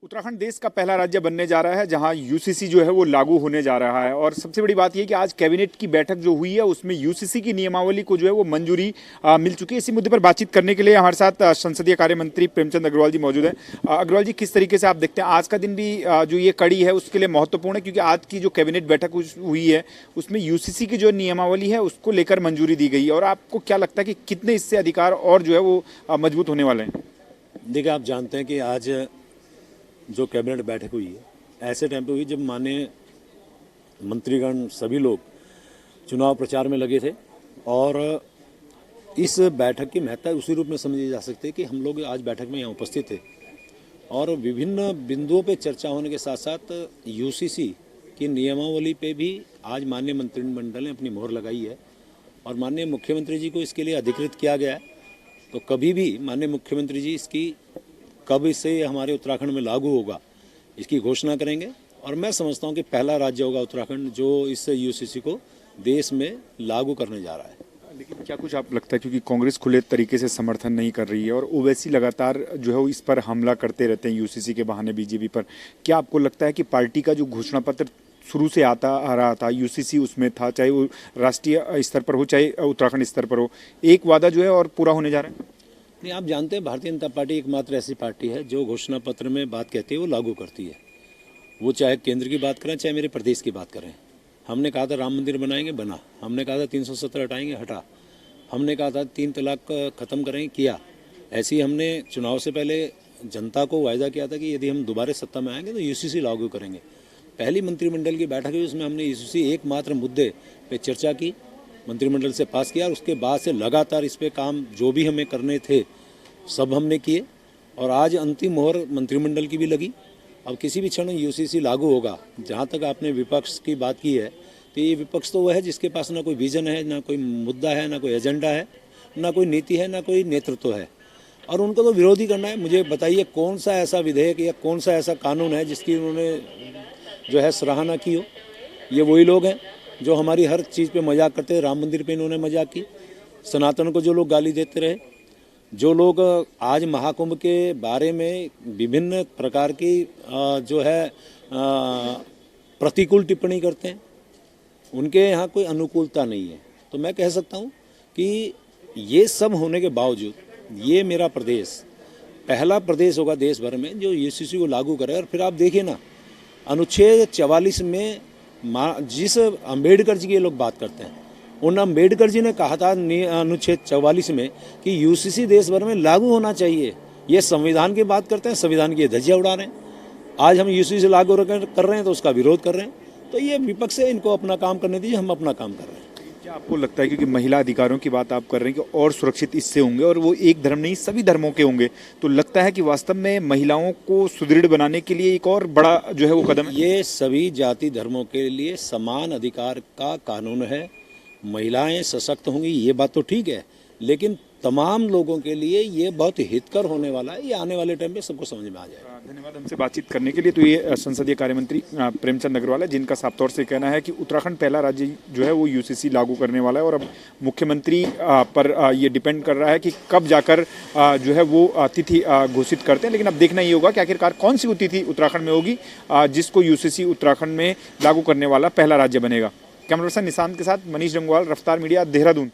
उत्तराखंड देश का पहला राज्य बनने जा रहा है जहां यूसीसी जो है वो लागू होने जा रहा है। और सबसे बड़ी बात यह कि आज कैबिनेट की बैठक जो हुई है उसमें यूसीसी की नियमावली को जो है वो मंजूरी मिल चुकी है। इसी मुद्दे पर बातचीत करने के लिए हमारे साथ संसदीय कार्य मंत्री प्रेमचंद अग्रवाल जी मौजूद हैं। अग्रवाल जी, किस तरीके से आप देखते हैं आज का दिन भी जो ये कड़ी है उसके लिए महत्वपूर्ण है, क्योंकि आज की जो कैबिनेट बैठक हुई है उसमें यूसीसी की जो नियमावली है उसको लेकर मंजूरी दी गई है, और आपको क्या लगता है कि कितने इससे अधिकार और जो है वो मजबूत होने वाले हैं? देखिए, आप जानते हैं कि आज जो कैबिनेट बैठक हुई है ऐसे टाइम पे हुई जब माननीय मंत्रीगण सभी लोग चुनाव प्रचार में लगे थे, और इस बैठक की महत्ता उसी रूप में समझी जा सकती है कि हम लोग आज बैठक में यहाँ उपस्थित थे और विभिन्न बिंदुओं पे चर्चा होने के साथ साथ यूसीसी की नियमावली पे भी आज माननीय मंत्रिमंडल ने अपनी मोहर लगाई है और माननीय मुख्यमंत्री जी को इसके लिए अधिकृत किया गया है। तो कभी भी माननीय मुख्यमंत्री जी इसकी कब इसे हमारे उत्तराखंड में लागू होगा इसकी घोषणा करेंगे, और मैं समझता हूं कि पहला राज्य होगा उत्तराखंड जो इस यूसीसी को देश में लागू करने जा रहा है। लेकिन क्या कुछ आप लगता है, क्योंकि कांग्रेस खुले तरीके से समर्थन नहीं कर रही है और ओवैसी लगातार जो है वो इस पर हमला करते रहते हैं यूसीसी के बहाने बीजेपी पर, क्या आपको लगता है कि पार्टी का जो घोषणा पत्र शुरू से आ रहा था यूसीसी उसमें था, चाहे वो राष्ट्रीय स्तर पर हो चाहे उत्तराखंड स्तर पर हो, एक वादा जो है और पूरा होने जा रहा है? नहीं, आप जानते हैं भारतीय जनता पार्टी एकमात्र ऐसी पार्टी है जो घोषणा पत्र में बात कहती है वो लागू करती है। वो चाहे केंद्र की बात करें चाहे मेरे प्रदेश की बात करें। हमने कहा था राम मंदिर बनाएंगे, बना। हमने कहा था 370 हटाएंगे, हटा। हमने कहा था 3 तलाक खत्म करेंगे, किया। ऐसे ही हमने चुनाव से पहले जनता को वायदा किया था कि यदि हम दोबारा सत्ता में आएंगे तो यूसीसी लागू करेंगे। पहली मंत्रिमंडल की बैठक हुई उसमें हमने यूसीसी एकमात्र मुद्दे पर चर्चा की, मंत्रिमंडल से पास किया, और उसके बाद से लगातार इस पे काम जो भी हमें करने थे सब हमने किए, और आज अंतिम मोहर मंत्रिमंडल की भी लगी। अब किसी भी क्षण यूसीसी लागू होगा। जहाँ तक आपने विपक्ष की बात की है तो ये विपक्ष तो वह है जिसके पास ना कोई विजन है, ना कोई मुद्दा है, ना कोई एजेंडा है, ना कोई नीति है, ना कोई नेतृत्व है, और उनको तो विरोध ही करना है। मुझे बताइए कौन सा ऐसा विधेयक या कौन सा ऐसा कानून है जिसकी उन्होंने जो है सराहना की हो। ये वही लोग हैं जो हमारी हर चीज़ पे मजाक करते हैं। राम मंदिर पे इन्होंने मजाक की, सनातन को जो लोग गाली देते रहे, जो लोग आज महाकुंभ के बारे में विभिन्न प्रकार की जो है प्रतिकूल टिप्पणी करते हैं, उनके यहाँ कोई अनुकूलता नहीं है। तो मैं कह सकता हूँ कि ये सब होने के बावजूद ये मेरा प्रदेश पहला प्रदेश होगा देश भर में जो यूसीसी को लागू करे। और फिर आप देखिए ना, अनुच्छेद 44 में जिस अम्बेडकर जी की लोग बात करते हैं, उन अम्बेडकर जी ने कहा था अनुच्छेद 44 में कि यूसीसी देश भर में लागू होना चाहिए। ये संविधान की बात करते हैं, संविधान की धज्जियां उड़ा रहे हैं। आज हम यूसीसी लागू कर रहे हैं तो उसका विरोध कर रहे हैं। तो ये विपक्ष है, इनको अपना काम करने दीजिए, हम अपना काम कर रहे हैं। क्या आपको लगता है, क्योंकि महिला अधिकारों की बात आप कर रहे हैं कि और सुरक्षित इससे होंगे और वो एक धर्म नहीं सभी धर्मों के होंगे, तो लगता है कि वास्तव में महिलाओं को सुदृढ़ बनाने के लिए एक और बड़ा जो है वो कदम है? ये सभी जाति धर्मों के लिए समान अधिकार का कानून है। महिलाएं सशक्त होंगी ये बात तो ठीक है, लेकिन तमाम लोगों के लिए ये बहुत हितकर होने वाला है। ये आने वाले टाइम पे सबको समझ में आ जाएगा। धन्यवाद हमसे बातचीत करने के लिए। तो ये संसदीय कार्य मंत्री प्रेमचंद अग्रवाल है, जिनका साफ तौर से कहना है कि उत्तराखंड पहला राज्य जो है वो यूसीसी लागू करने वाला है, और अब मुख्यमंत्री पर ये डिपेंड कर रहा है कि कब जाकर जो है वो तिथि घोषित करते हैं। लेकिन अब देखना ये होगा कि आखिरकार कौन सी तिथि उत्तराखंड में होगी जिसको यूसीसी उत्तराखंड में लागू करने वाला पहला राज्य बनेगा। कैमरा पर्सन निशांत के साथ मनीष जंगवाल, रफ्तार मीडिया, देहरादून।